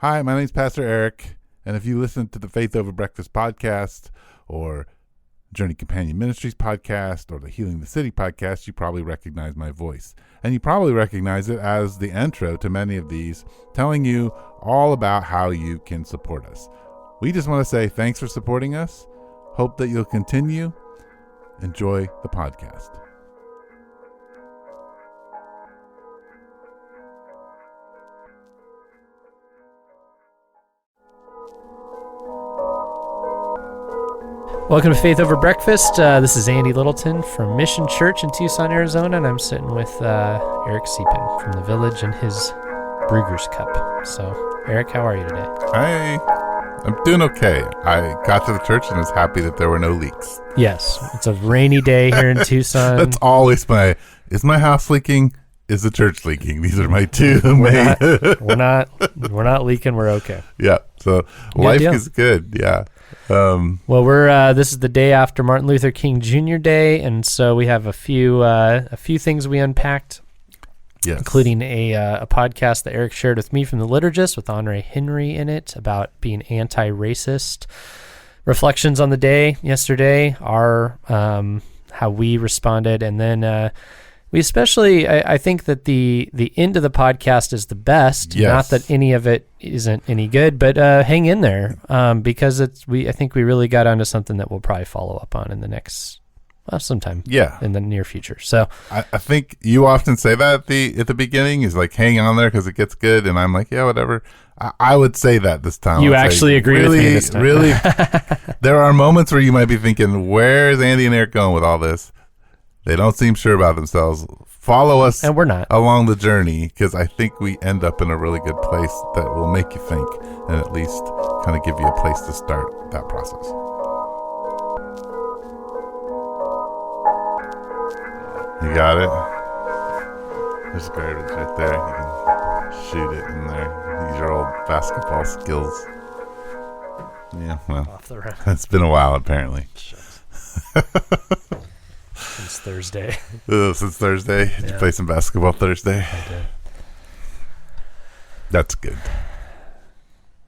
Hi, my name's Pastor Eric, and if you listen to the Faith Over Breakfast podcast or Journey Companion Ministries podcast or the Healing the City podcast, you probably recognize my voice. And you probably recognize it as the intro to many of these, telling you all about how you can support us. We just want to say thanks for supporting us. Hope that you'll continue. Enjoy the podcast. Welcome to Faith Over Breakfast. This is Andy Littleton from Mission Church in Tucson, Arizona, and I'm sitting with Eric Deepen from the Village and his Brugger's Cup. So, Eric, how are you today? Hey, I'm doing okay. I got to the church and was happy that there were no leaks. Yes, it's a rainy day here in Tucson. That's always is my house leaking? Is the church leaking? These are my two main. We're not leaking. We're okay. Yeah. So life is good. Yeah. Well, this is the day after Martin Luther King Jr. Day, and so we have a few things we unpacked, yes, including a podcast that Eric shared with me from the Liturgist with Andre Henry in it about being anti-racist. Reflections on the day yesterday, our how we responded, and then we especially, I think that the end of the podcast is the best. Yes. Not that any of it isn't any good, but hang in there because I think we really got onto something that we'll probably follow up on in the next sometime. Yeah. In the near future. So I think you often say that at the beginning is like hang on there because it gets good, and I'm like, yeah, whatever. I would say that this time. You actually agree with me this time. Really, there are moments where you might be thinking, where's Andy and Eric going with all this? They don't seem sure about themselves. Follow us, and we're not, along the journey, because I think we end up in a really good place that will make you think and at least kind of give you a place to start that process. You got it? There's garbage right there. You can shoot it in there. Use your old basketball skills. Yeah, well, off the rim. It's been a while, apparently. Since Thursday. Since Thursday? Yeah. Did you play some basketball Thursday? I did. That's good.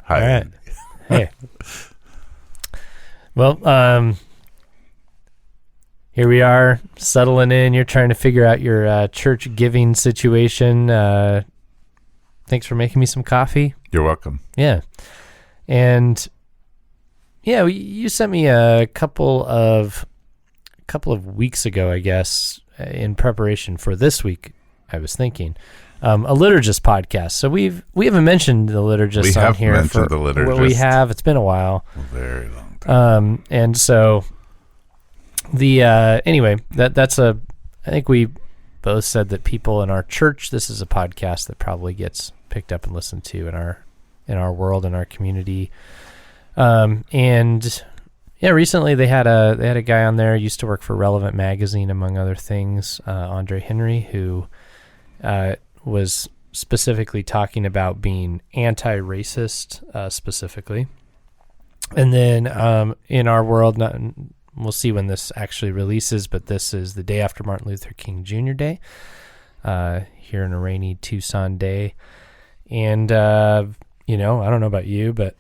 Hi. All right. Hey. Well, here we are settling in. You're trying to figure out your church giving situation. Thanks for making me some coffee. You're welcome. Yeah. And yeah, you sent me a couple of weeks ago, I guess, in preparation for this week, I was thinking, a liturgist podcast. So we haven't mentioned the liturgist on here. We have mentioned the liturgist. Well, we have. It's been a while. A very long time. And so anyway, that's I think we both said that people in our church, this is a podcast that probably gets picked up and listened to in our world, in our community. And yeah, recently they had a guy on there, used to work for Relevant Magazine, among other things, Andre Henry, who was specifically talking about being anti-racist, specifically. And then in our world, we'll see when this actually releases, but this is the day after Martin Luther King Jr. Day, here in a rainy Tucson day. And, I don't know about you, but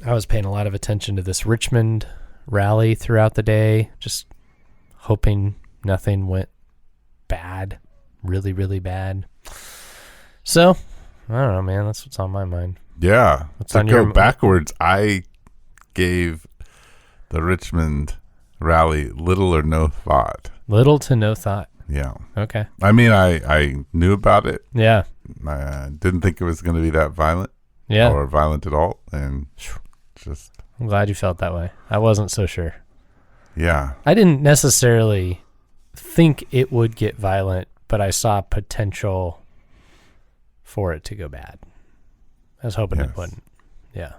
I was paying a lot of attention to this Richmond rally throughout the day, just hoping nothing went bad, really, really bad. So, I don't know, man. That's what's on my mind. Yeah. What's to on go your backwards, I gave the Richmond rally little or no thought. Little to no thought. Yeah. Okay. I mean, I knew about it. Yeah. I didn't think it was going to be that violent. Yeah. Or violent at all. And just, I'm glad you felt that way. I wasn't so sure. Yeah. I didn't necessarily think it would get violent, but I saw potential for it to go bad. I was hoping it wouldn't. Yeah.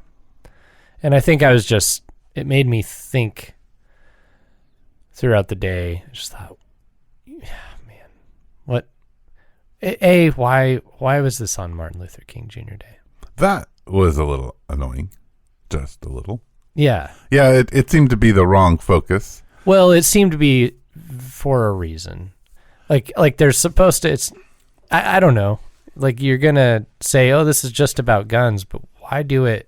And I think it made me think throughout the day. I just thought, yeah, man, what? Why was this on Martin Luther King Jr. Day? That was a little annoying. Just a little. Yeah. Yeah, it seemed to be the wrong focus. Well, it seemed to be for a reason. Like there's supposed to, I don't know. Like, you're going to say, oh, this is just about guns, but why do it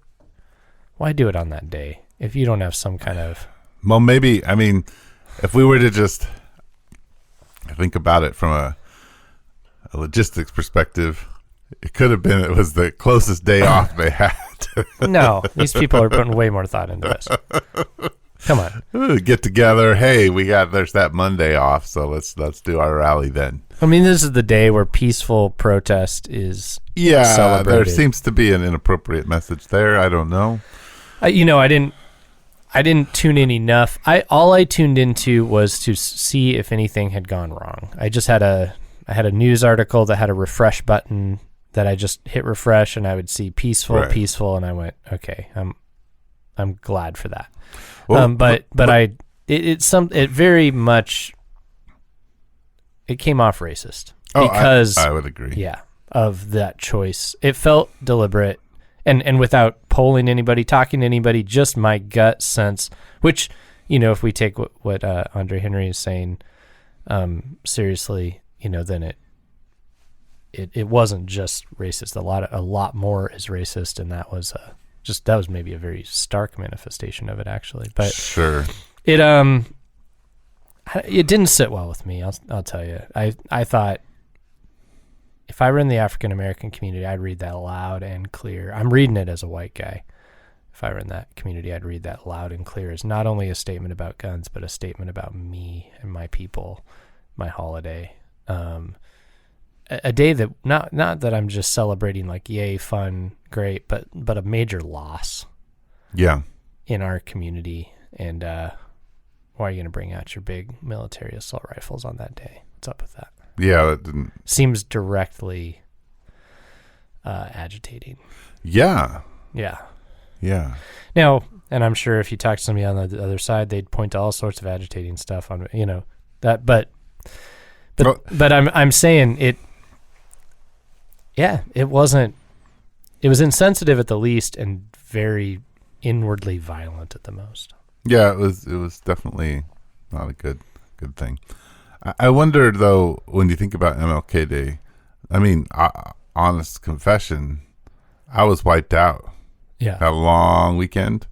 on that day if you don't have some kind of... Well, maybe, I mean, if we were to just think about it from a logistics perspective, it could have been it was the closest day off they had. No, these people are putting way more thought into this. Come on. Ooh, get together. Hey, there's that Monday off, so let's do our rally then. I mean, this is the day where peaceful protest is celebrated. There seems to be an inappropriate message there. I don't know. I didn't tune in enough. All I tuned into was to see if anything had gone wrong. I had a news article that had a refresh button that I just hit refresh, and I would see peaceful, and I went, okay, I'm glad for that. Well, it very much, it came off racist because I would agree. Yeah, of that choice. It felt deliberate, and without polling anybody, talking to anybody, just my gut sense. Which, if we take what Andre Henry is saying seriously, then it wasn't just racist. A lot more is racist, and that was maybe a very stark manifestation of it, actually. But sure, it didn't sit well with me. I'll tell you. I thought if I were in the African American community, I'd read that loud and clear. I'm reading it as a white guy. If I were in that community, I'd read that loud and clear as not only a statement about guns, but a statement about me and my people, my holiday. A day that not that I'm just celebrating like yay, fun, great, but a major loss. Yeah. In our community. And why are you going to bring out your big military assault rifles on that day? What's up with that? Yeah, that didn't seems directly agitating. Yeah. Yeah. Yeah. Now, and I'm sure if you talk to somebody on the other side, they'd point to all sorts of agitating stuff on that, but I'm saying it. Yeah, it wasn't. It was insensitive at the least, and very inwardly violent at the most. Yeah, it was definitely not a good thing. I wonder though, when you think about MLK Day, I mean, honest confession, I was wiped out. Yeah, had a long weekend,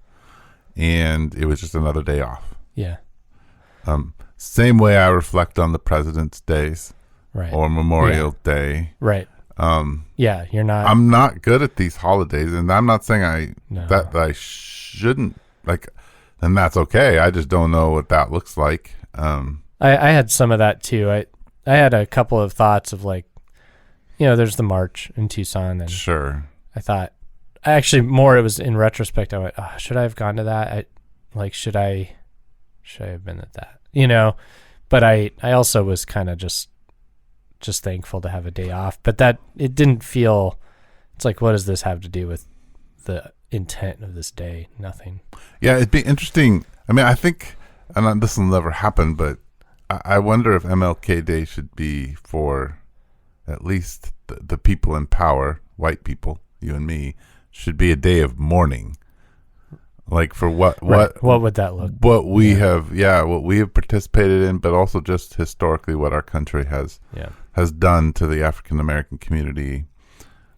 and it was just another day off. Yeah. Same way I reflect on the President's Days, right, or Memorial Day, right. Yeah, you're not. I'm not good at these holidays, and I'm not saying that I shouldn't like, and that's okay. I just don't know what that looks like. I had some of that too. I had a couple of thoughts of like, there's the march in Tucson, and sure. I thought, actually, more it was in retrospect. I went, oh, should I have gone to that? Should I have been at that? But I also was kind of just thankful to have a day off, but that it didn't feel. It's like, what does this have to do with the intent of this day? Nothing. Yeah, it'd be interesting. I mean, I think, and this will never happen, but I wonder if MLK Day should be for at least the people in power, white people, you and me, should be a day of mourning. Like for what would that look? What we have participated in, but also just historically what our country has done to the African American community.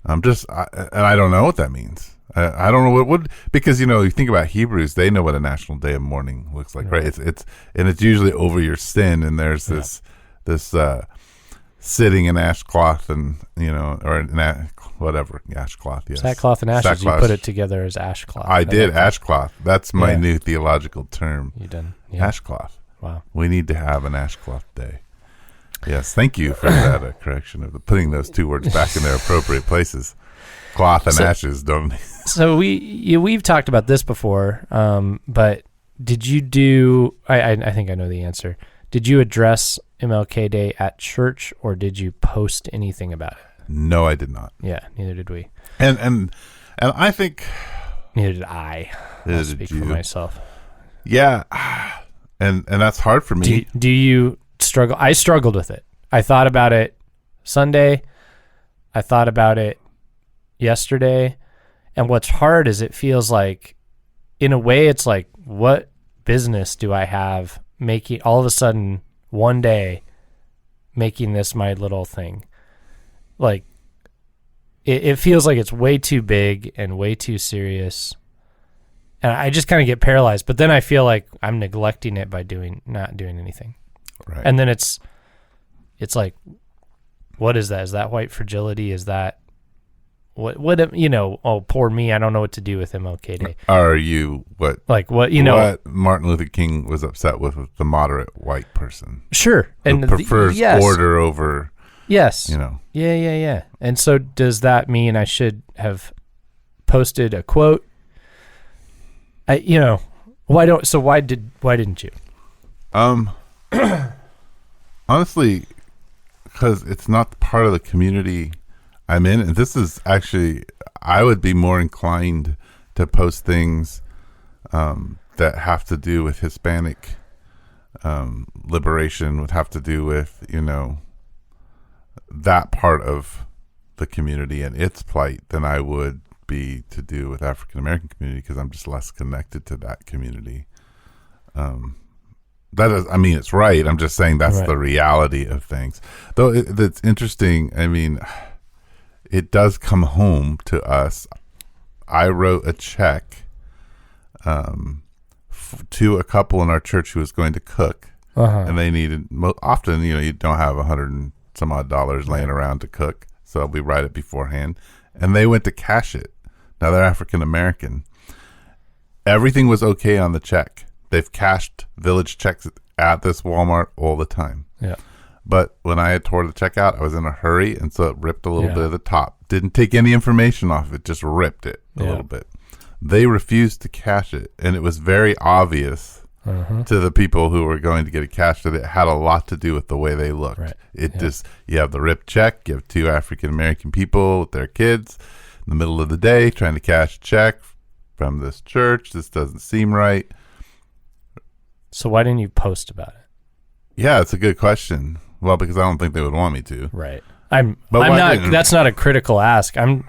And I don't know what that means. I don't know what would, because you think about Hebrews, they know what a national day of mourning looks like, right? It's usually over your sin, and there's this sitting in ashcloth and whatever, ashcloth, yes. Sackcloth and ashes. Sackcloth. You put it together as ashcloth. I did, ashcloth. That's my new theological term. You did. Yeah. Ashcloth. Wow. We need to have an ashcloth day. Yes, thank you for that correction of putting those two words back in their appropriate places. Cloth and ashes, don't. So we've talked about this before, but did you do? I think I know the answer. Did you address MLK Day at church, or did you post anything about it? No, I did not. Yeah, neither did we. And I think neither did I. I'll speak for myself. Yeah, and that's hard for me. Do you struggle? I struggled with it. I thought about it Sunday. I thought about it yesterday. And what's hard is it feels like, in a way, it's like, what business do I have making all of a sudden one day making this my little thing? Like, it feels like it's way too big and way too serious. And I just kind of get paralyzed, but then I feel like I'm neglecting it by not doing anything. Right. And then it's like, what is that? Is that white fragility? Is that what, you know, oh, poor me. I don't know what to do with MLK Day. Are you what Martin Luther King was upset with the moderate white person? Sure. And prefers order over. Yes. You know. Yeah. And so does that mean I should have posted a quote? Why didn't you? Honestly, because it's not part of the community I'm in, and this is actually, I would be more inclined to post things that have to do with Hispanic liberation, would have to do with, you know, that part of the community and its plight than I would be to do with African American community, because I'm just less connected to that community. That is, I mean, it's right. I'm just saying that's the reality of things. Though that's interesting. I mean, it does come home to us. I wrote a check to a couple in our church who was going to cook, and they needed, often, you know, you don't have $100 and some odd laying around to cook, so we write it beforehand, and they went to cash it. Now they're African American. Everything was okay on the check. They've cashed village checks at this Walmart all the time. Yeah. But when I had tore the check out, I was in a hurry, and so it ripped a little bit of the top. Didn't take any information off it, just ripped it a little bit. They refused to cash it, and it was very obvious to the people who were going to get it cashed that it had a lot to do with the way they looked. Right. Just, you have the ripped check, you have two African-American people with their kids in the middle of the day trying to cash a check from this church. This doesn't seem right. So why didn't you post about it? Yeah, it's a good question. Well, because I don't think they would want me to. Right. I'm not. That's not a critical ask. I'm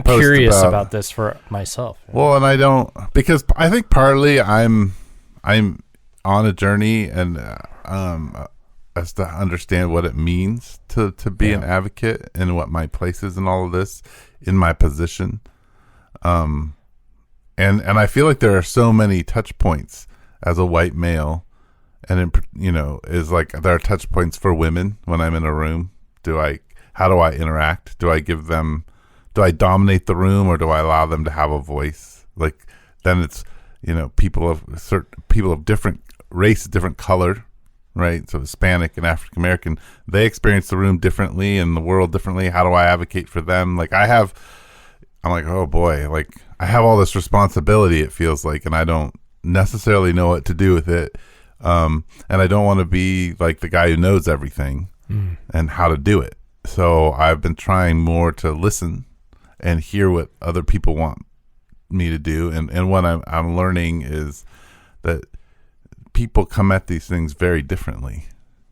curious about this for myself. Well, and I don't, because I think partly I'm on a journey and as to understand what it means to be an advocate and what my place is in all of this, in my position. And I feel like there are so many touch points as a white male, and is like there are touch points for women when I'm in a room. How do I interact? Do I dominate the room, or do I allow them to have a voice? Like, then it's, people of different race, different color, right? So Hispanic and African American, they experience the room differently and the world differently. How do I advocate for them? Like I'm like, oh boy, like I have all this responsibility, it feels like, and I don't necessarily know what to do with it. And I don't want to be like the guy who knows everything and how to do it. So I've been trying more to listen and hear what other people want me to do. And what I'm learning is that people come at these things very differently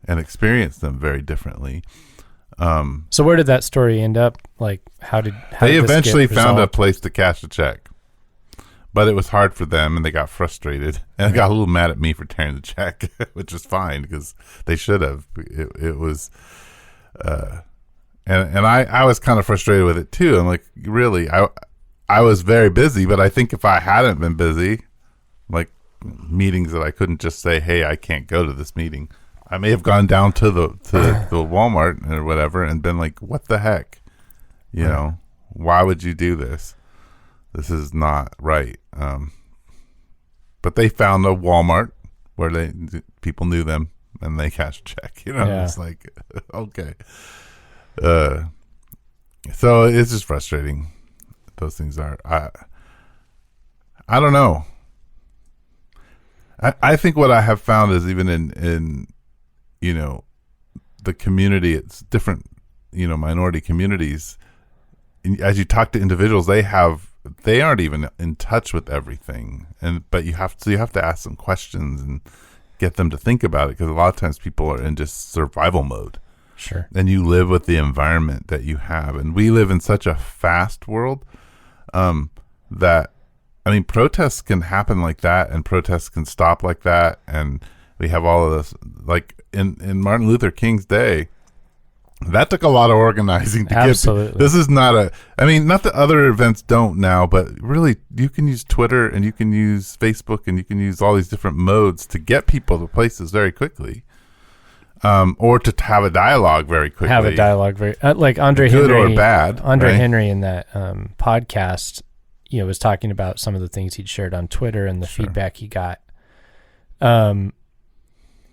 and experience them very differently. So where did that story end up? Like, how did they eventually found a place to cash a check? But it was hard for them, and they got frustrated, and got a little mad at me for tearing the check, which is fine because they should have. It was, and I was kind of frustrated with it too. I'm like, really, I was very busy, but I think if I hadn't been busy, like meetings that I couldn't just say, hey, I can't go to this meeting, I may have gone down to the Walmart or whatever and been like, what the heck, why would you do this? This is not right. But they found a Walmart where people knew them and they cashed a check. It's like, okay. So it's just frustrating. Those things are. I don't know. I think what I have found is even in the community, it's different, minority communities. As you talk to individuals, they aren't even in touch with everything, but you have to ask them questions and get them to think about it, because a lot of times people are in just survival mode. Sure. And you live with the environment that you have, and we live in such a fast world that, protests can happen like that, and protests can stop like that, and we have all of this. Like in Martin Luther King's day, That took a lot of organizing to Absolutely. get. This is not not that other events don't now, but really you can use Twitter and you can use Facebook and you can use all these different modes to get people to places very quickly. Or to have a dialogue very quickly. Have a dialogue very like Andre good Henry. or bad. Andre right? Henry in that podcast, was talking about some of the things he'd shared on Twitter and the feedback he got.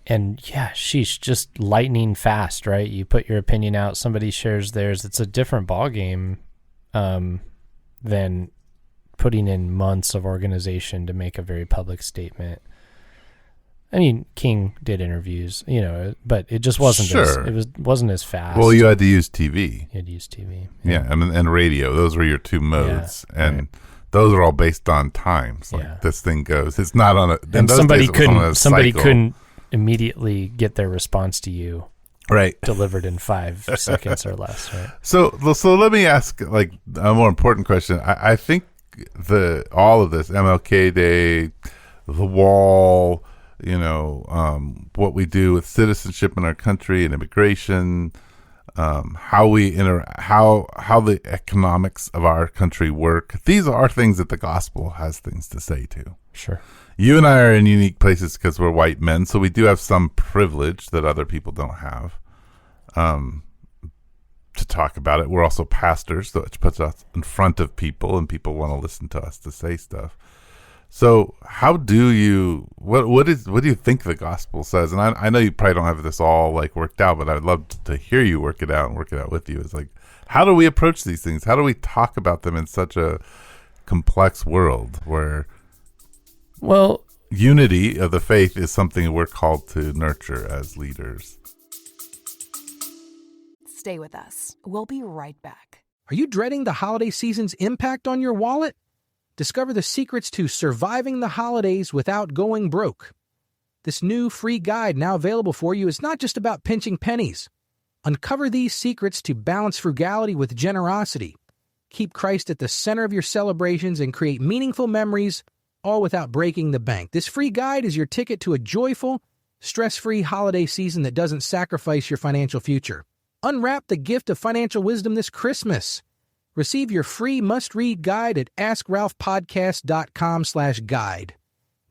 And yeah, she's just lightning fast, right? You put your opinion out, somebody shares theirs. It's a different ballgame than putting in months of organization to make a very public statement. I mean, King did interviews, but it just wasn't wasn't as fast. Well, you had to use TV. You had to use TV. Yeah, and radio. Those were your two modes. Yeah, and those are all based on times. Like this thing goes. It's not on a and somebody couldn't immediately get their response to you delivered in 5 seconds or less, right? So let me ask like a more important question. I think all of this, MLK Day, the wall, what we do with citizenship in our country and immigration, how the economics of our country work. These are things that the gospel has things to say to. Sure. You and I are in unique places because we're white men, so we do have some privilege that other people don't have to talk about it. We're also pastors, which puts us in front of people, and people want to listen to us to say stuff. So how do you, what do you think the gospel says? And I know you probably don't have this all like worked out, but I'd love to hear you work it out and work it out with you. It's like, how do we approach these things? How do we talk about them in such a complex world where unity of the faith is something we're called to nurture as leaders? Stay with us. We'll be right back. Are you dreading the holiday season's impact on your wallet? Discover the secrets to surviving the holidays without going broke. This new free guide now available for you is not just about pinching pennies. Uncover these secrets to balance frugality with generosity. Keep Christ at the center of your celebrations and create meaningful memories, all without breaking the bank. This free guide is your ticket to a joyful, stress-free holiday season that doesn't sacrifice your financial future. Unwrap the gift of financial wisdom this Christmas. Receive your free must-read guide at AskRalphPodcast.com/guide.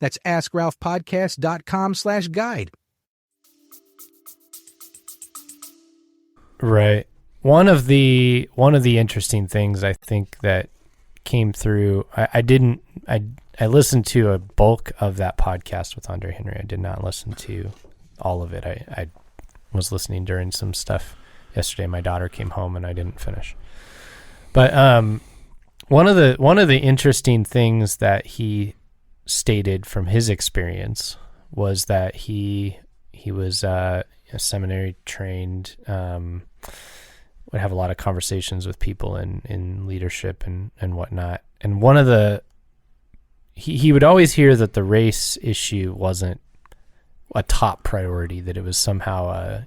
That's AskRalphPodcast.com/guide. Right. One of the interesting things I think that came through, I listened to a bulk of that podcast with Andre Henry. I did not listen to all of it. I was listening during some stuff yesterday. My daughter came home and I didn't finish. But one of the interesting things that he stated from his experience was that he was seminary trained, would have a lot of conversations with people in leadership and whatnot. And one of he would always hear that the race issue wasn't a top priority, that it was somehow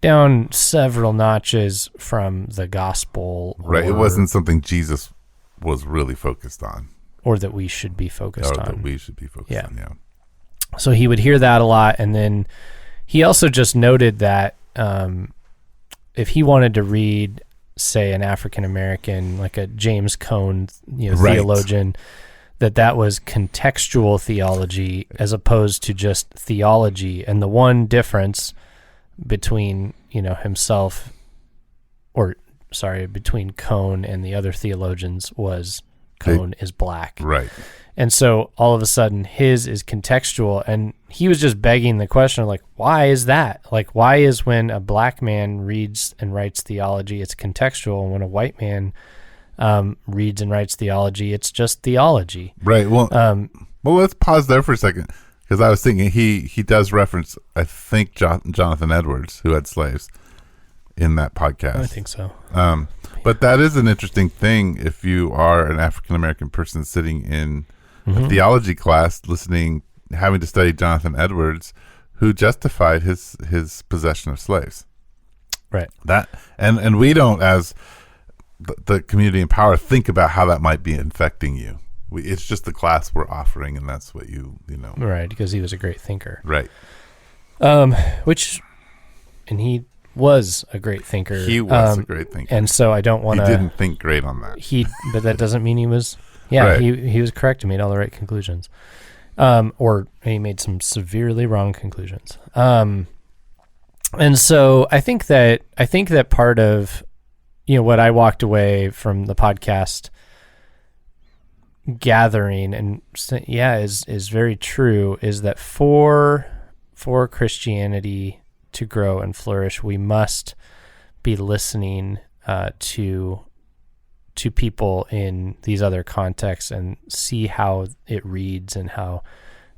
down several notches from the gospel. Right. It wasn't something Jesus was really focused on. Or that we should be focused on. That we should be focused on, yeah. So he would hear that a lot. And then he also just noted that if he wanted to read, say, an African-American, like a James Cone theologian, that was contextual theology as opposed to just theology. And the one difference between himself, between Cone and the other theologians was Cone is black, right? And so all of a sudden his is contextual, and he was just begging the question of like, why is that? Like, why is when a black man reads and writes theology, it's contextual, and when a white man reads and writes theology, it's just theology, right? Well, let's pause there for a second. Because I was thinking he does reference, I think, Jonathan Edwards, who had slaves, in that podcast. I think so. But that is an interesting thing if you are an African-American person sitting in a theology class, having to study Jonathan Edwards, who justified his possession of slaves. Right. That and we don't, as the community in power, think about how that might be infecting you. It's just the class we're offering, and that's what you know. Right, because he was a great thinker. Right. And he was a great thinker. He was a great thinker. And so I don't want to... He didn't think great on that. But that doesn't mean he was... Yeah, right. he was correct. He made all the right conclusions. Or he made some severely wrong conclusions. And so I think that part of, what I walked away from the podcast gathering and is very true, is that for Christianity to grow and flourish, we must be listening to people in these other contexts and see how it reads and how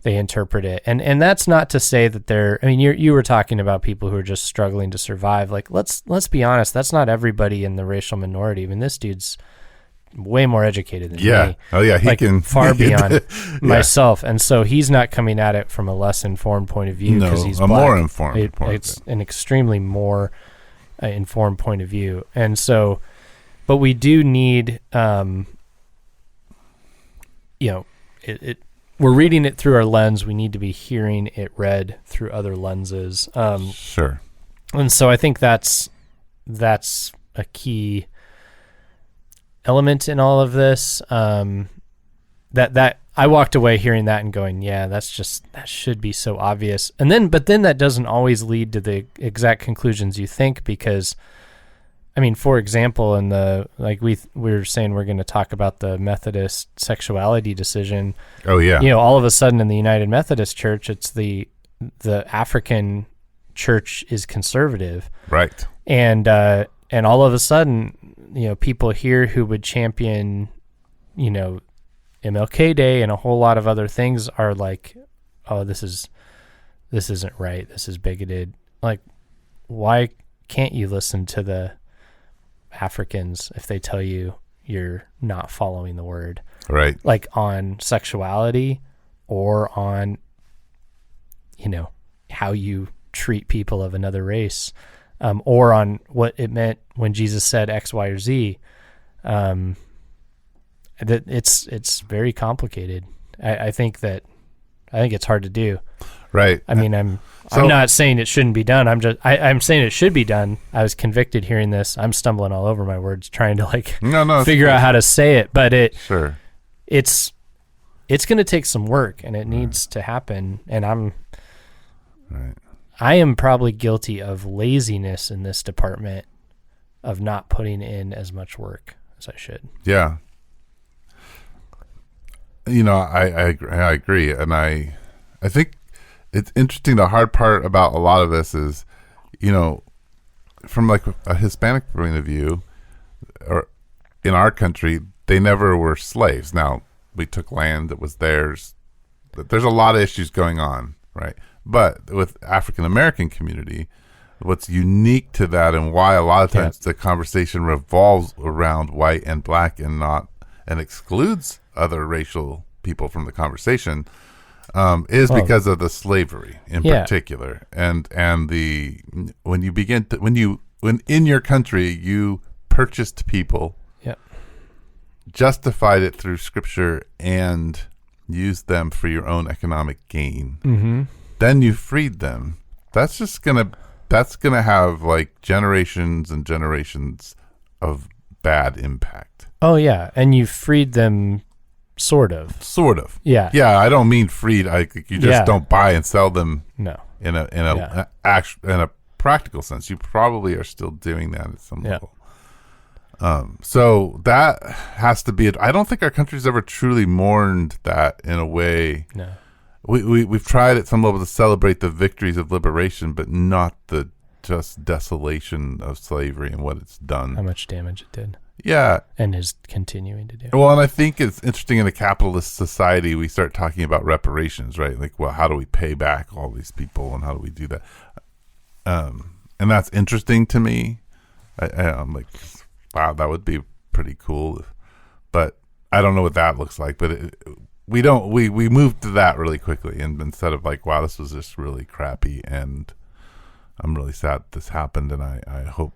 they interpret it. And that's not to say that you were talking about people who are just struggling to survive. Like, let's be honest, that's not everybody in the racial minority. I mean, this dude's way more educated than me. Oh yeah, he can far beyond myself. And so he's not coming at it from a less informed point of view because he's a black. more informed It's an extremely more informed point of view. And so, but we do need, we're reading it through our lens. We need to be hearing it read through other lenses. Sure. And so I think that's a key element in all of this. That I walked away hearing that and going, yeah, that should be so obvious. But then that doesn't always lead to the exact conclusions you think, because I mean, for example, we were saying we're going to talk about the Methodist sexuality decision. Oh yeah. All of a sudden in the United Methodist Church, it's the African church is conservative. Right. And all of a sudden, people here who would champion, MLK Day and a whole lot of other things are like, oh, this isn't right. This is bigoted. Like, why can't you listen to the Africans if they tell you you're not following the word? Right. Like on sexuality or on, how you treat people of another race, or on what it meant when Jesus said X, Y, or Z. That it's very complicated. I think it's hard to do. Right. I mean, I'm not saying it shouldn't be done. I'm saying it should be done. I was convicted hearing this. I'm stumbling all over my words trying to figure out how to say it, but sure. It's going to take some work and it needs to happen. And I am probably guilty of laziness in this department, of not putting in as much work as I should. Yeah. I agree. And I think it's interesting. The hard part about a lot of this is, from like a Hispanic point of view, or in our country, they never were slaves. Now, we took land that was theirs. But there's a lot of issues going on, right? But with African American community, what's unique to that, and why a lot of times the conversation revolves around white and black and excludes other racial people from the conversation, is because of the slavery in particular, and when in your country you purchased people, justified it through scripture, and used them for your own economic gain. Mm-hmm. Then you freed them. That's gonna have like generations and generations of bad impact. Oh yeah, and you freed them. Sort of. Yeah. Yeah. I don't mean freed. You just don't buy and sell them. No. In a practical sense, you probably are still doing that at some level. So that has to be. I don't think our country's ever truly mourned that in a way. No. We've tried at some level to celebrate the victories of liberation, but not the just desolation of slavery and what it's done. How much damage it did. Yeah. And is continuing to do. Well, and I think it's interesting, in a capitalist society, we start talking about reparations, right? Like, well, how do we pay back all these people, and how do we do that? And that's interesting to me. I'm like, wow, that would be pretty cool. But I don't know what that looks like. But we moved to that really quickly. And instead of like, wow, this was just really crappy, and I'm really sad this happened, and I hope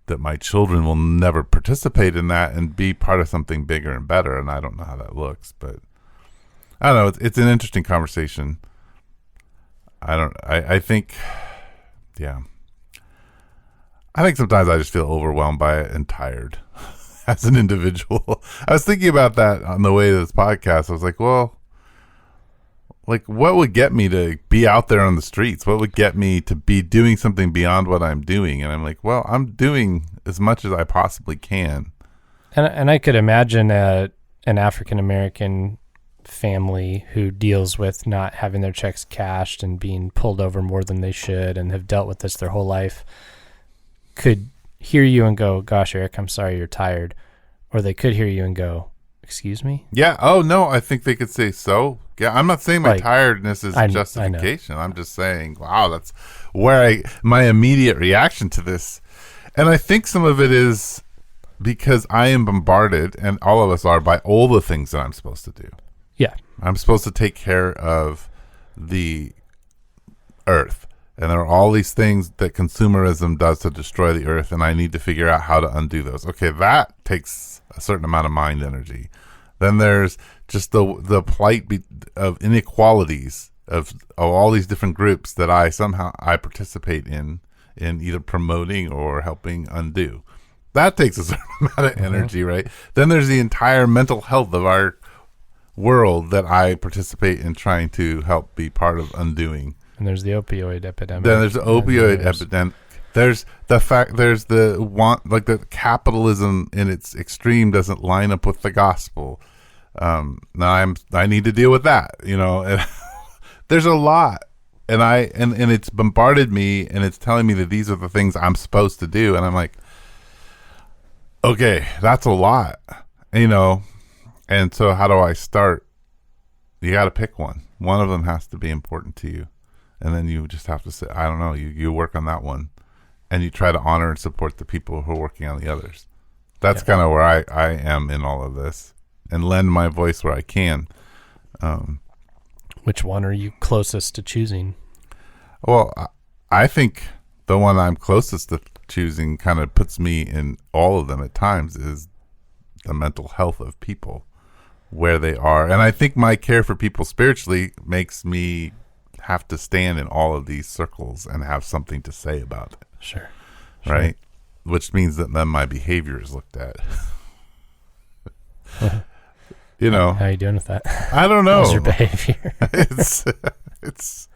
that my children will never participate in that and be part of something bigger and better. And I don't know how that looks, but I don't know. It's an interesting conversation. I think, yeah, I think sometimes I just feel overwhelmed by it and tired as an individual. I was thinking about that on the way to this podcast. I was like, well, like, what would get me to be out there on the streets? What would get me to be doing something beyond what I'm doing? And I'm like, well, I'm doing as much as I possibly can. And I could imagine an African-American family who deals with not having their checks cashed and being pulled over more than they should and have dealt with this their whole life could hear you and go, gosh, Eric, I'm sorry you're tired. Or they could hear you and go, excuse me? Yeah. Oh, no, I think they could say so. Yeah, I'm not saying my Like, tiredness is I justification. I'm just saying, wow, that's where my immediate reaction to this. And I think some of it is because I am bombarded, and all of us are, by all the things that I'm supposed to do. Yeah. I'm supposed to take care of the earth. And there are all these things that consumerism does to destroy the earth, and I need to figure out how to undo those. Okay, that takes a certain amount of mind energy. Then there's just the plight of inequalities of all these different groups that I participate in either promoting or helping undo. That takes a certain amount of energy, right? Then there's the entire mental health of our world that I participate in trying to help be part of undoing. And there's the opioid epidemic. Then there's the opioid epidemic. There's the want, like the capitalism in its extreme doesn't line up with the gospel. Now I need to deal with that, and there's a lot, and it's bombarded me, and it's telling me that these are the things I'm supposed to do. And I'm like, okay, that's a lot, and so how do I start? You got to pick one. One of them has to be important to you. And then you just have to say, I don't know, you work on that one, and you try to honor and support the people who are working on the others. That's kind of where I am in all of this, and lend my voice where I can. Which one are you closest to choosing? Well, I think the one I'm closest to choosing kind of puts me in all of them at times is the mental health of people, where they are. And I think my care for people spiritually makes me have to stand in all of these circles and have something to say about it. Sure. Right? Which means that then my behavior is looked at. How are you doing with that? I don't know. How's your behavior? it's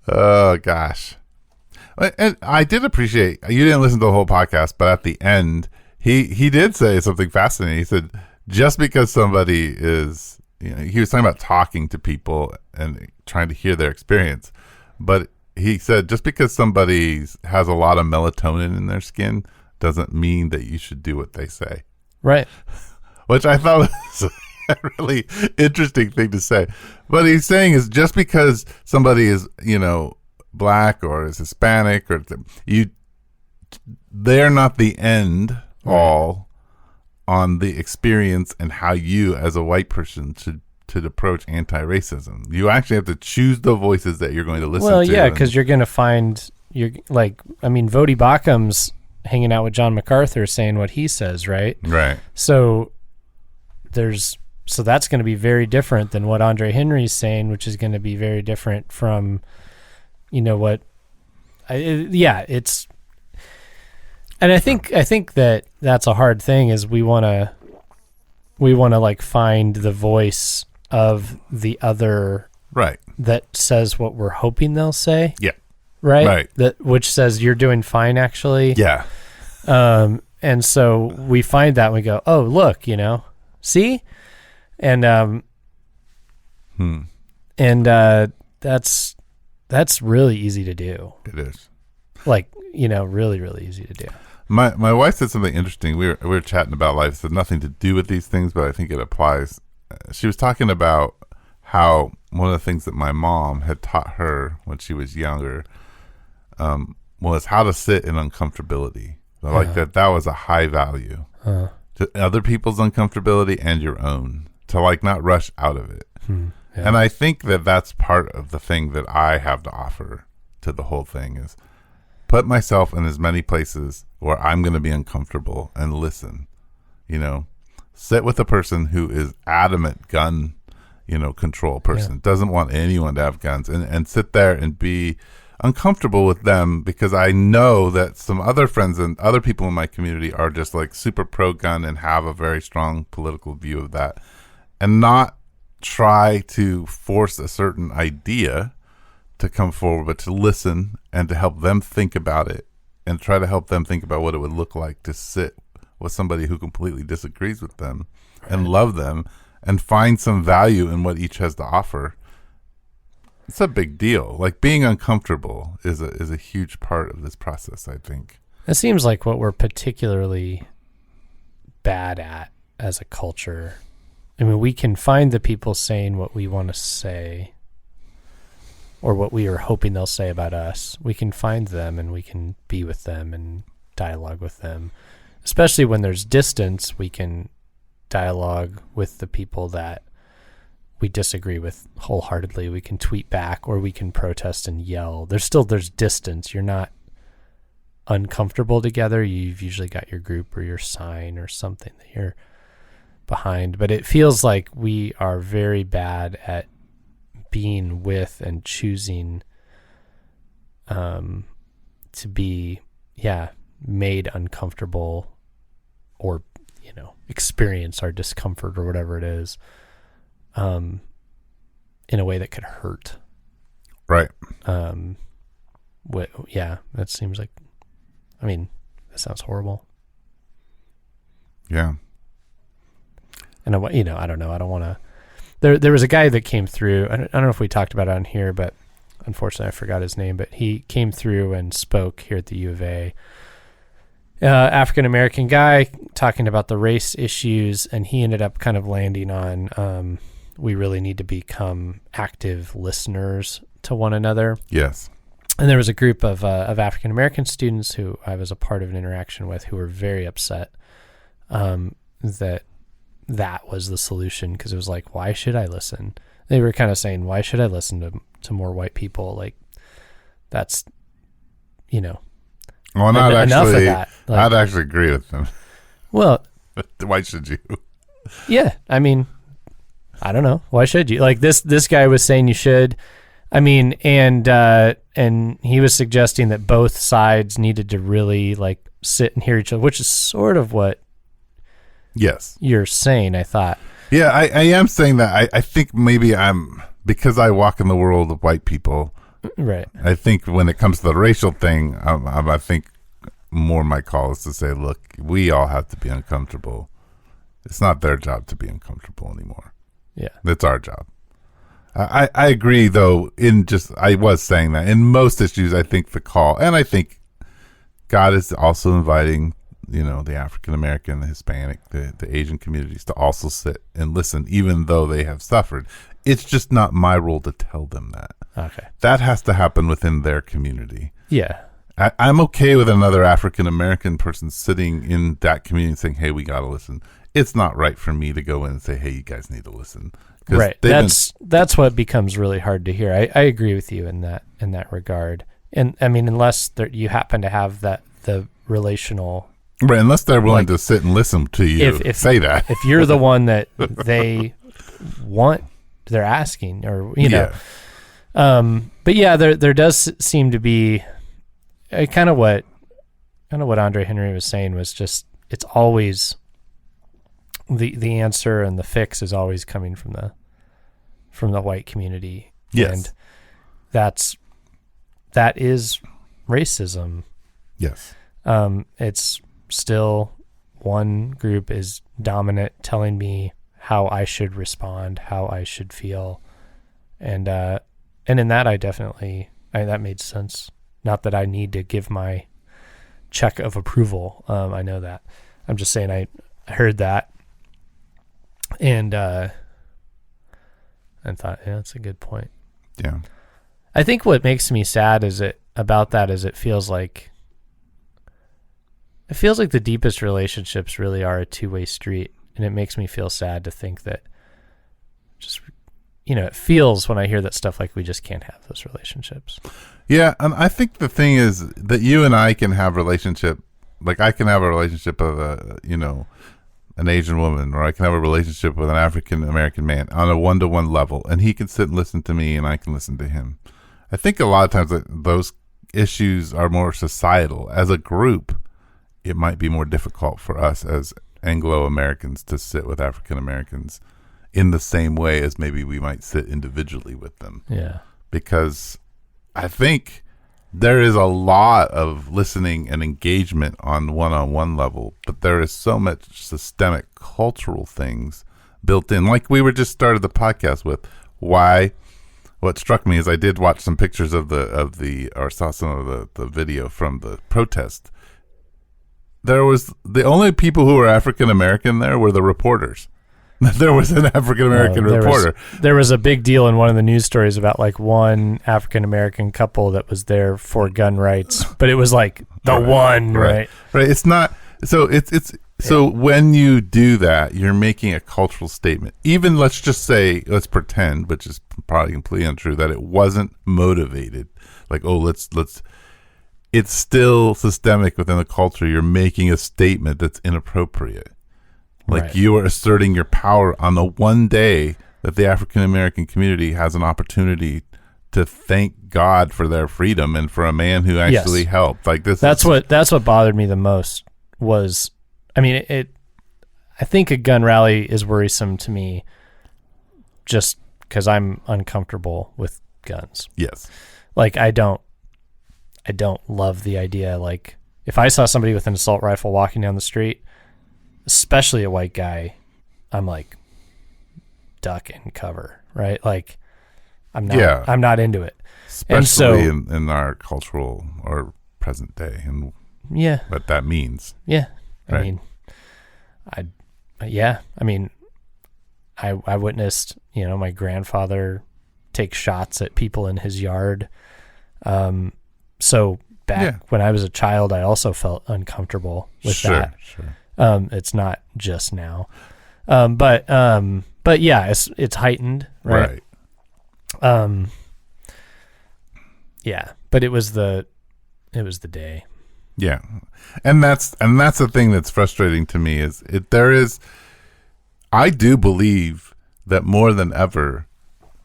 oh gosh. And I did appreciate, you didn't listen to the whole podcast, but at the end he did say something fascinating. He said, just because somebody is, he was talking about talking to people and trying to hear their experience, but he said just because somebody has a lot of melatonin in their skin doesn't mean that you should do what they say. Right. Which I thought was a really interesting thing to say. But he's saying is just because somebody is, black or is Hispanic or they're not the end all on the experience and how you as a white person should approach anti-racism. You actually have to choose the voices that you're going to listen to. Well, yeah, because you're going to find, Vodi Bachum's hanging out with John MacArthur saying what he says, right? Right. So that's going to be very different than what Andre Henry's saying, which is going to be very different from, it's, and I think that that's a hard thing is we want to find the voice of the other, right, that says what we're hoping they'll say. Yeah. Right. Which says you're doing fine, actually. Yeah. And so we find that and we go, oh, look, see? And, that's really easy to do. It is. Really, really easy to do. My wife said something interesting. We were chatting about life. It had nothing to do with these things, but I think it applies. She was talking about how one of the things that my mom had taught her when she was younger was how to sit in uncomfortability. Like that was a high value to other people's uncomfortability and your own, to not rush out of it. Yeah. And I think that that's part of the thing that I have to offer to the whole thing is put myself in as many places where I'm going to be uncomfortable and listen, sit with a person who is adamant gun, control person, doesn't want anyone to have guns, and sit there and be uncomfortable with them because I know that some other friends and other people in my community are just like super pro-gun and have a very strong political view of that, and not try to force a certain idea to come forward, but to listen and to help them think about it and try to help them think about what it would look like to sit with somebody who completely disagrees with them and love them and find some value in what each has to offer. It's a big deal. Like, being uncomfortable is a huge part of this process, I think. It seems like what we're particularly bad at as a culture. I mean, we can find the people saying what we want to say or what we are hoping they'll say about us. We can find them and we can be with them and dialogue with them. Especially when there's distance, we can dialogue with the people that we disagree with wholeheartedly. We can tweet back or we can protest and yell. There's distance. You're not uncomfortable together. You've usually got your group or your sign or something that you're behind. But it feels like we are very bad at being with and choosing to be, made uncomfortable or, experience our discomfort or whatever it is in a way that could hurt. Right. That seems like, that sounds horrible. Yeah. And I don't know. I don't want to. There was a guy that came through. I don't know if we talked about it on here, but unfortunately I forgot his name. But he came through and spoke here at the U of A. African-American guy talking about the race issues, and he ended up kind of landing on we really need to become active listeners to one another. Yes. And there was a group of African-American students who I was a part of an interaction with who were very upset that was the solution, because it was like, why should I listen? They were kind of saying, why should I listen to more white people? Like, that's, Well, not enough actually. of that. Like, I'd actually agree with them. Well, Why should you? yeah, I don't know. Why should you? Like, this guy was saying you should. And he was suggesting that both sides needed to really like sit and hear each other, which is sort of what you're saying, I thought. Yeah, I am saying that. I think maybe because I walk in the world of white people. Right. I think when it comes to the racial thing, I think more my call is to say, look, we all have to be uncomfortable. It's not their job to be uncomfortable anymore. Yeah. It's our job. I agree, though, I was saying that in most issues, I think the call, and I think God is also inviting, the African-American, the Hispanic, the Asian communities to also sit and listen, even though they have suffered. It's just not my role to tell them that. Okay. That has to happen within their community. Yeah. I'm okay with another African-American person sitting in that community and saying, hey, we got to listen. It's not right for me to go in and say, hey, you guys need to listen. Right. That's what becomes really hard to hear. I agree with you in that regard. And unless you happen to have the relational, right, unless they're willing to sit and listen to you say that. If you're the one that they want, they're asking, or but yeah, there does seem to be kind of what Andre Henry was saying was just, it's always the answer and the fix is always coming from the white community. Yes. And that is racism. Yes. It's still one group is dominant, telling me how I should respond, how I should feel. And in that, that made sense. Not that I need to give my check of approval. I know that. I'm just saying I heard that and thought, yeah, that's a good point. Yeah. I think what makes me sad is it feels like the deepest relationships really are a two-way street, and it makes me feel sad to think that just, it feels when I hear that stuff like we just can't have those relationships. Yeah, and I think the thing is that you and I can have relationship, like I can have a relationship of an Asian woman, or I can have a relationship with an African American man on a one-to-one level, and he can sit and listen to me and I can listen to him. I think a lot of times those issues are more societal. As a group, it might be more difficult for us as Anglo-Americans to sit with African-Americans in the same way as maybe we might sit individually with them. Yeah. Because I think there is a lot of listening and engagement on one-on-one level, but there is so much systemic cultural things built in. Like we were just started the podcast with what struck me is I did watch some pictures or saw some of the video from the protest. There was the only people who were African American there were the reporters. There was an African American reporter. There was a big deal in one of the news stories about like one African American couple that was there for gun rights, but it was like the one, right? Right. It's not. So so when you do that, you're making a cultural statement. Even let's pretend, which is probably completely untrue, that it wasn't motivated. Like, it's still systemic within the culture. You're making a statement that's inappropriate. Like you are asserting your power on the one day that the African American community has an opportunity to thank God for their freedom and for a man who actually helped. Like this. That's what bothered me the most was, I mean, I think a gun rally is worrisome to me just because I'm uncomfortable with guns. Yes. Like I don't love the idea. Like if I saw somebody with an assault rifle walking down the street, especially a white guy, I'm like, duck and cover, right? Like I'm not into it. Especially in our cultural or present day and what that means. Yeah. Right. I mean, I witnessed, my grandfather take shots at people in his yard. So back when I was a child, I also felt uncomfortable with that. Sure. It's not just now. But yeah, it's heightened, right? Yeah, but it was the day. Yeah. And that's the thing that's frustrating to me is I do believe that more than ever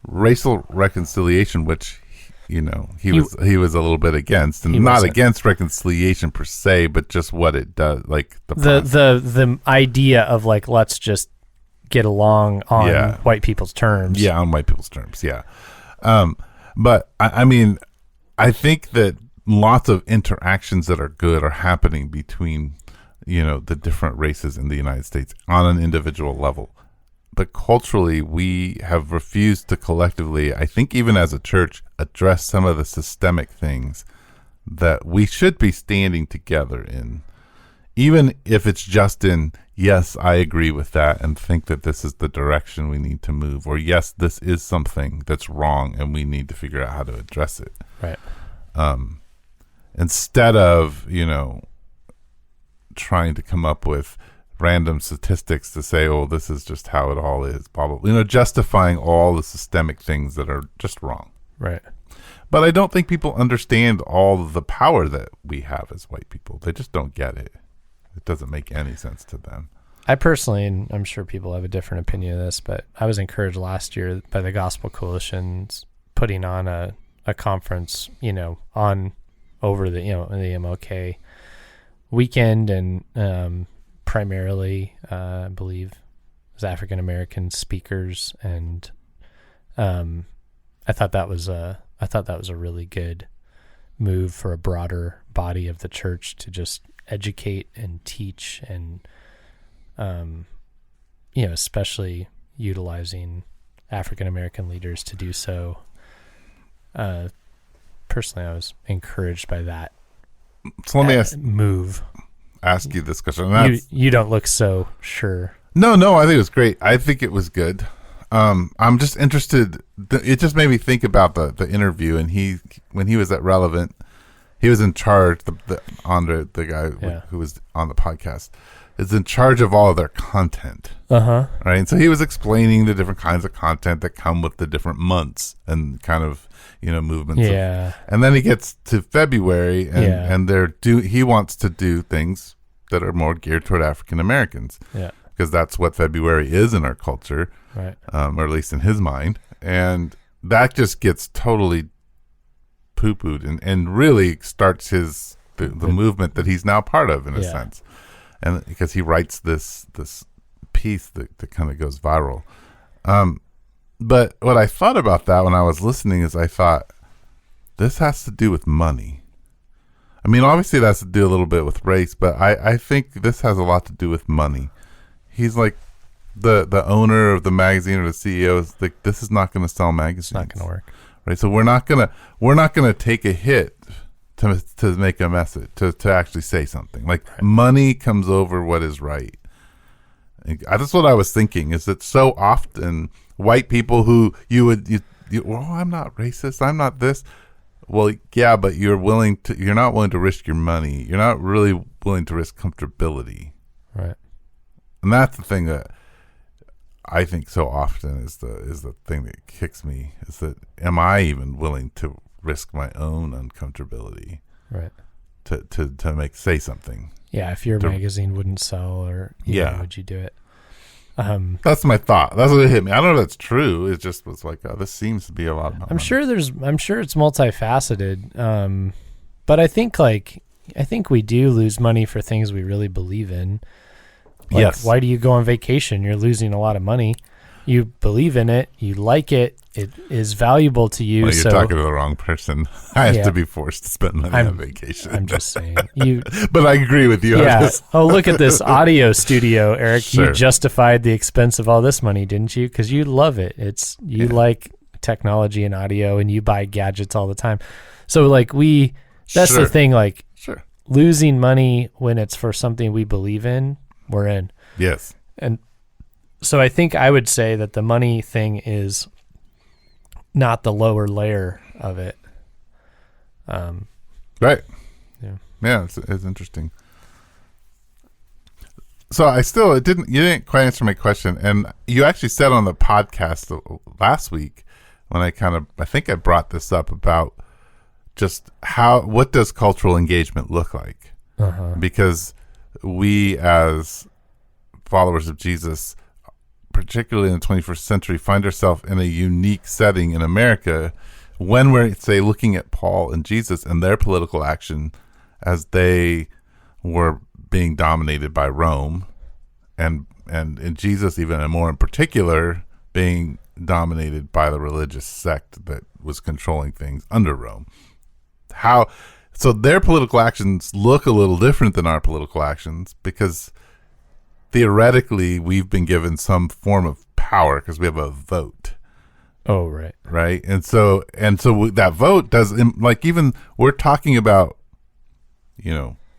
racial reconciliation, which he was a little bit against, and not against reconciliation per se, but just what it does, like the idea of like, let's just get along on white people's terms. Yeah, on white people's terms. Yeah. But I mean, I think that lots of interactions that are good are happening between, the different races in the United States on an individual level. But culturally, we have refused to collectively, I think even as a church, address some of the systemic things that we should be standing together in. Even if it's just in, yes, I agree with that and think that this is the direction we need to move, or yes, this is something that's wrong and we need to figure out how to address it. Right. Instead of, trying to come up with random statistics to say, oh, this is just how it all is, blah, blah, blah, justifying all the systemic things that are just wrong. Right. But I don't think people understand all of the power that we have as white people. They just don't get it. It doesn't make any sense to them. I personally, and I'm sure people have a different opinion of this, but I was encouraged last year by the Gospel Coalition's putting on a conference, on over the, the MLK weekend, and primarily, I believe, it was African American speakers, and I thought that was a really good move for a broader body of the church to just educate and teach, and especially utilizing African American leaders to do so. Personally, I was encouraged by that. So let me ask you this question. You don't look so sure. No, I think it was great. I think it was good. I'm just interested. It just made me think about the interview, and when he was at Relevant, he was in charge. Andre, the guy who was on the podcast, is in charge of all of their content. Right, and so he was explaining the different kinds of content that come with the different months and kind of movements. Yeah, and then he gets to February, and he wants to do things that are more geared toward African Americans. Yeah, because that's what February is in our culture. Right. Or at least in his mind. And that just gets totally poo-pooed and really starts the movement that he's now part of in a sense. And because he writes this piece that kind of goes viral. But what I thought about that when I was listening is I thought, this has to do with money. I mean, obviously it has to do a little bit with race, but I think this has a lot to do with money. He's like the owner of the magazine or the CEO is like, this is not going to sell magazines. It's not going to work. Right. So we're not gonna take a hit to make a message, to actually say something. Like money comes over what is right. And that's what I was thinking, is that so often white people who well, I'm not racist, I'm not this. Well, yeah, but you're not willing to risk your money. You're not really willing to risk comfortability. Right. And that's the thing that I think so often is the thing that kicks me, is that am I even willing to risk my own uncomfortability, right, to say something? Yeah, if your magazine wouldn't sell, or would you do it? That's my thought. That's what hit me. I don't know if that's true. It just was like, this seems to be a lot about I'm money. sure it's multifaceted. But I think we do lose money for things we really believe in. Like, yes. Why do you go on vacation? You're losing a lot of money. You believe in it. You like it. It is valuable to you. Well, you're talking to the wrong person. I have to be forced to spend money on vacation. I'm just saying. But I agree with you. Yeah. Oh, look at this audio studio, Eric. Sure. You justified the expense of all this money, didn't you? Because you love it. You like technology and audio, and you buy gadgets all the time. So like that's the thing. Like losing money when it's for something we believe in, we're in. Yes. And so I think I would say that the money thing is not the lower layer of it. Right. Yeah, it's interesting. So you didn't quite answer my question, and you actually said on the podcast last week when I think I brought this up about just what does cultural engagement look like? Because we as followers of Jesus, particularly in the 21st century, find ourselves in a unique setting in America when we're, say, looking at Paul and Jesus and their political action as they were being dominated by Rome, and in Jesus even, and more in particular, being dominated by the religious sect that was controlling things under Rome. So their political actions look a little different than our political actions, because theoretically we've been given some form of power because we have a vote. Oh, right. Right. And so that vote does, like, even we're talking about,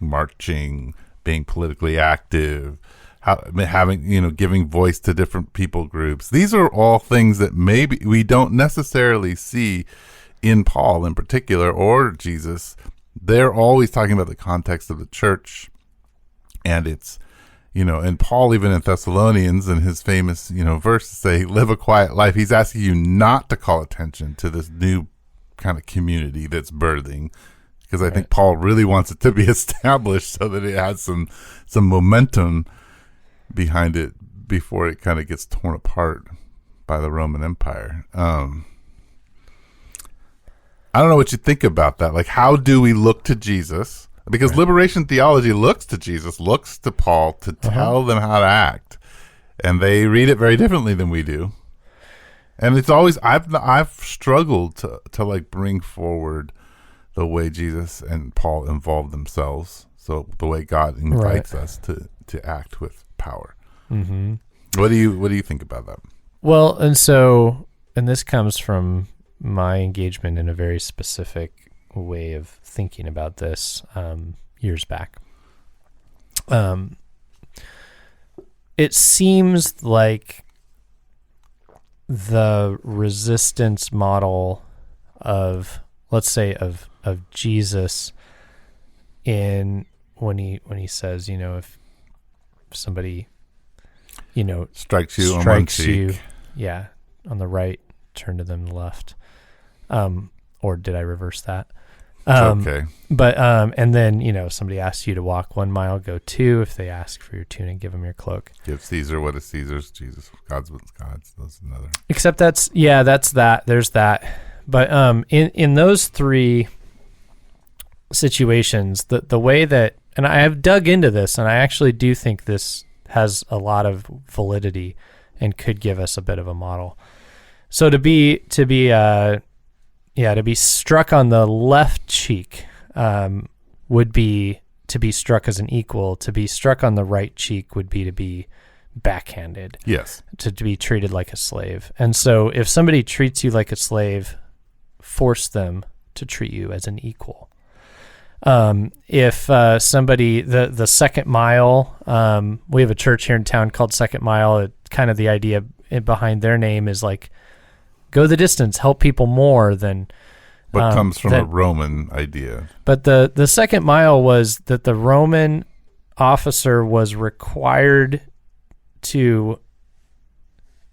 marching, being politically active, having, giving voice to different people groups. These are all things that maybe we don't necessarily see in Paul in particular, or Jesus. They're always talking about the context of the church, and it's, and Paul, even in Thessalonians, in his famous, verse to say, live a quiet life, he's asking you not to call attention to this new kind of community that's birthing, because I think Paul really wants it to be established so that it has some momentum behind it before it kind of gets torn apart by the Roman Empire. I don't know what you think about that. Like, how do we look to Jesus? Because liberation theology looks to Jesus, looks to Paul to tell them how to act, and they read it very differently than we do. And it's always, I've struggled to like bring forward the way Jesus and Paul involve themselves. So the way God invites us to act with power. Mm-hmm. What do you think about that? Well, and this comes from my engagement in a very specific way of thinking about this years back. It seems like the resistance model of, let's say, of Jesus in when he says, if somebody strikes you on one cheek, on the right, turn to them the left. Or did I reverse that? Okay. But and then somebody asks you to walk 1 mile, go 2. If they ask for your tunic, give them your cloak. Give Caesar what is Caesar's. Jesus, God's what's God's. That's another. Except that's that. There's that. But in those three situations, the way that, and I have dug into this, and I actually do think this has a lot of validity and could give us a bit of a model. So to be struck on the left cheek would be to be struck as an equal. To be struck on the right cheek would be to be backhanded. Yes. To be treated like a slave. And so if somebody treats you like a slave, force them to treat you as an equal. If somebody, the Second Mile, we have a church here in town called Second Mile. Kind of the idea behind their name is like, go the distance, help people more than. But comes from a Roman idea. But the Second Mile was that the Roman officer was required to,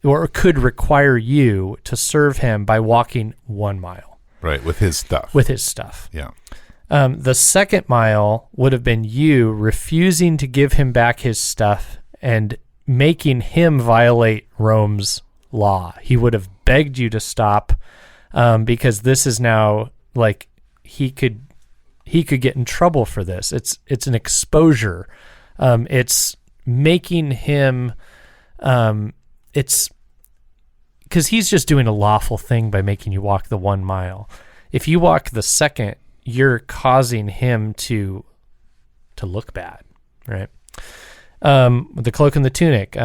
or could require you to serve him by walking 1 mile. Right, with his stuff. Yeah. Yeah. The Second Mile would have been you refusing to give him back his stuff and making him violate Rome's law. He would have begged you to stop because this is now like he could get in trouble for this. It's an exposure. It's making him. It's because he's just doing a lawful thing by making you walk the 1 mile. If you walk the second, you're causing him to look bad, right? The cloak and the tunic,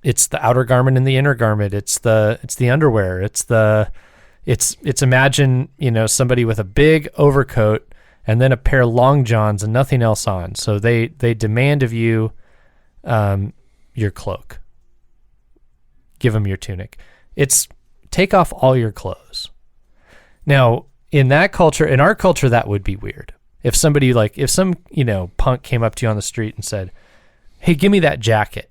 it's the outer garment and the inner garment. It's the underwear. It's imagine, somebody with a big overcoat and then a pair of long johns and nothing else on. So they demand of you, your cloak. Give them your tunic. It's take off all your clothes. Now, in our culture, that would be weird. If somebody if some, punk came up to you on the street and said, "Hey, give me that jacket,"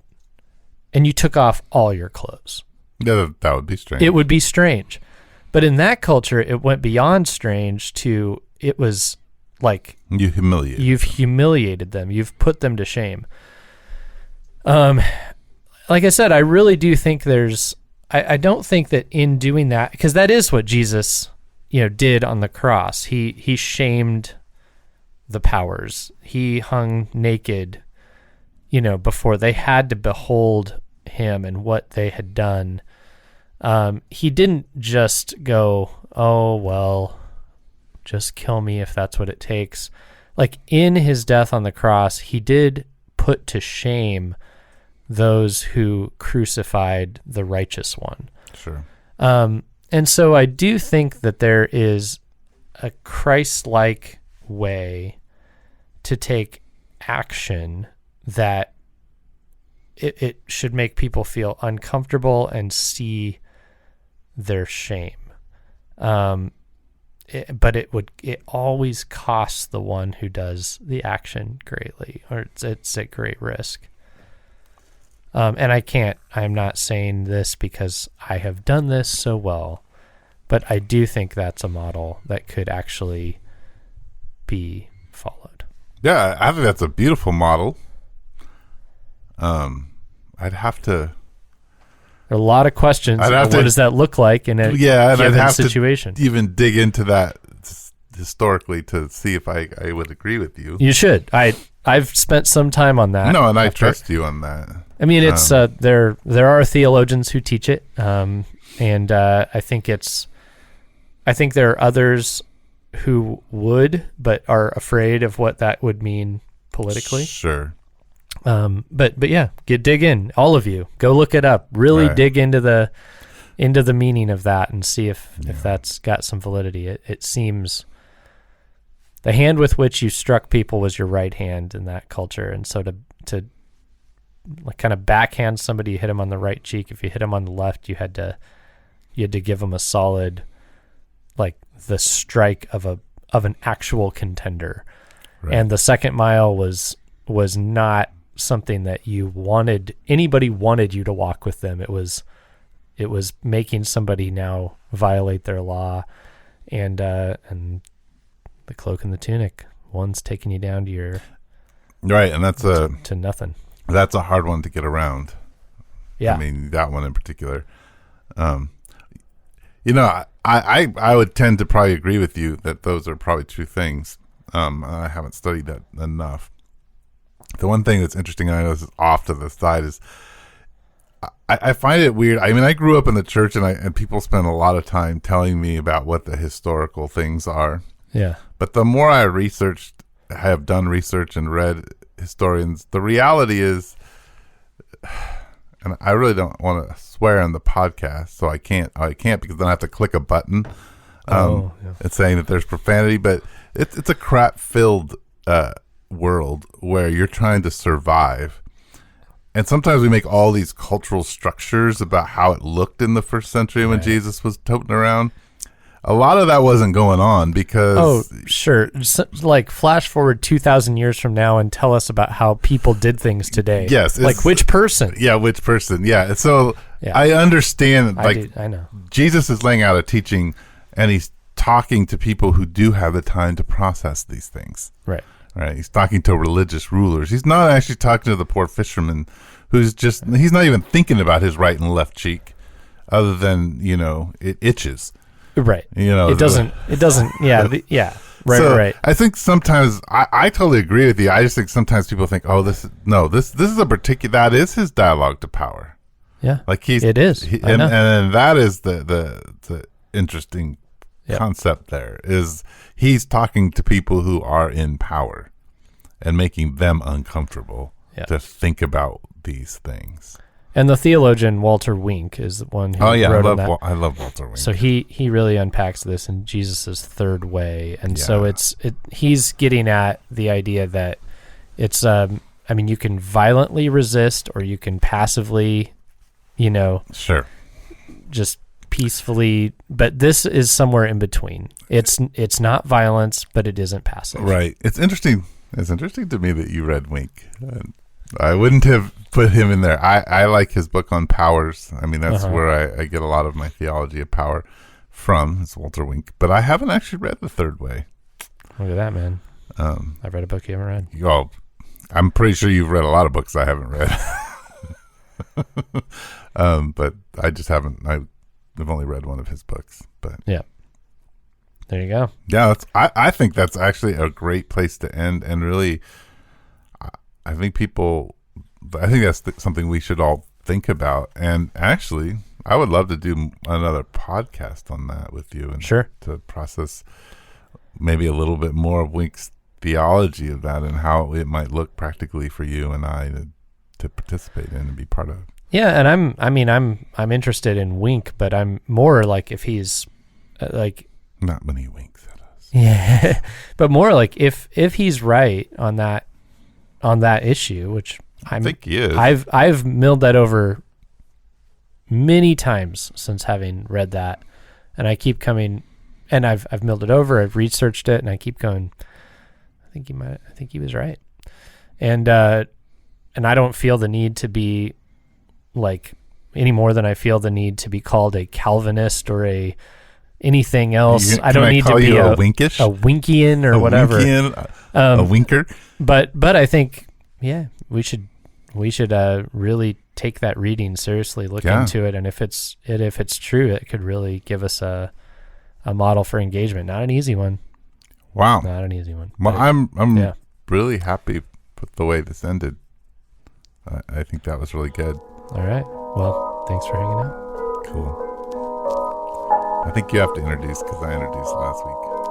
and you took off all your clothes. Yeah, that would be strange. It would be strange. But in that culture, it went beyond strange to, it was like, you've humiliated them. You've put them to shame. Like I said, I really do think I don't think that in doing that, because that is what Jesus, did on the cross. He shamed the powers. He hung naked, before they had to behold him and what they had done. He didn't just go, "Oh, well, just kill me if that's what it takes." Like in his death on the cross, he did put to shame those who crucified the righteous one. Sure. And so I do think that there is a Christ-like way to take action that it should make people feel uncomfortable and see their shame. But it always costs the one who does the action greatly, or it's at great risk. And I'm not saying this because I have done this so well, but I do think that's a model that could actually be followed. Yeah, I think that's a beautiful model. I'd have to. There are a lot of questions. What does that look like in a given situation? To even dig into that historically to see if I would agree with you. You should. I've spent some time on that. No, and I trust you on that. I mean, it's there are theologians who teach it, and I think there are others who would, but are afraid of what that would mean politically. Sure. But yeah, dig in, all of you. Go look it up. Really dig into the meaning of that and see if that's got some validity. It seems the hand with which you struck people was your right hand in that culture, and so to like kind of backhand somebody, you hit them on the right cheek. If you hit them on the left, you had to give them a solid, like the strike of an actual contender. Right. And the Second Mile was not something that anybody wanted you to walk with them. It was making somebody now violate their law, and the cloak and the tunic, one's taking you down to your right, and that's to nothing. That's a hard one to get around. Yeah, I mean that one in particular. I would tend to probably agree with you that those are probably true things. I haven't studied that enough. The one thing that's interesting, I know this is off to the side, is I find it weird. I mean, I grew up in the church, and people spend a lot of time telling me about what the historical things are. Yeah. But the more I have done research and read historians, the reality is, and I really don't want to swear on the podcast, so I can't because then I have to click a button. It's saying that there's profanity, but it's a crap-filled world where you're trying to survive. And sometimes we make all these cultural structures about how it looked in the first century when Jesus was toting around. A lot of that wasn't going on because... Oh, sure. So, like, flash forward 2,000 years from now and tell us about how people did things today. Yes. Like, which person? Yeah, which person. Yeah. So I understand, I know. Jesus is laying out a teaching, and he's talking to people who do have the time to process these things. Right. Right. He's talking to religious rulers. He's not actually talking to the poor fisherman he's not even thinking about his right and left cheek other than, it itches. Right. It doesn't. Yeah. Right. So right. I think sometimes I totally agree with you. I just think sometimes people think, this is a particular, that is his dialogue to power. Yeah. Like it is. And that is the interesting concept there is he's talking to people who are in power and making them uncomfortable to think about these things. And the theologian Walter Wink is the one who wrote on that. I love Walter Wink. So he really unpacks this in Jesus's third way, and so he's getting at the idea that it's you can violently resist or you can passively, sure, just peacefully, but this is somewhere in between. It's not violence, but it isn't passive. Right. It's interesting. It's interesting to me that you read Wink. I wouldn't have put him in there. I like his book on powers. I mean, that's where I get a lot of my theology of power from. It's Walter Wink. But I haven't actually read The Third Way. Look at that, man. I've read a book you haven't read. Oh, I'm pretty sure you've read a lot of books I haven't read. But I just haven't. I've only read one of his books. But yeah. There you go. Yeah, I think that's actually a great place to end. And really, I think that's something we should all think about. And actually, I would love to do another podcast on that with you. And sure. To process maybe a little bit more of Wink's theology of that and how it might look practically for you and I to participate in and be part of. Yeah, and I'm interested in Wink, but I'm more like if he's like... Not when he winks at us. Yeah, but more like if he's right on that issue, which I think he is. I've milled that over many times since having read that, and I keep coming, and I've milled it over. I've researched it, and I keep going. I think he was right, and I don't feel the need to be like any more than I feel the need to be called a Calvinist or anything else. I don't need to be a winkish, a Winkian or whatever, a winker. But I think we should really take that reading seriously, look into it, and if it's true, it could really give us a model for engagement. Not an easy one. Wow, not an easy one. Well, I'm really happy with the way this ended. I think that was really good. All right. Well, thanks for hanging out. Cool. I think you have to introduce because I introduced last week.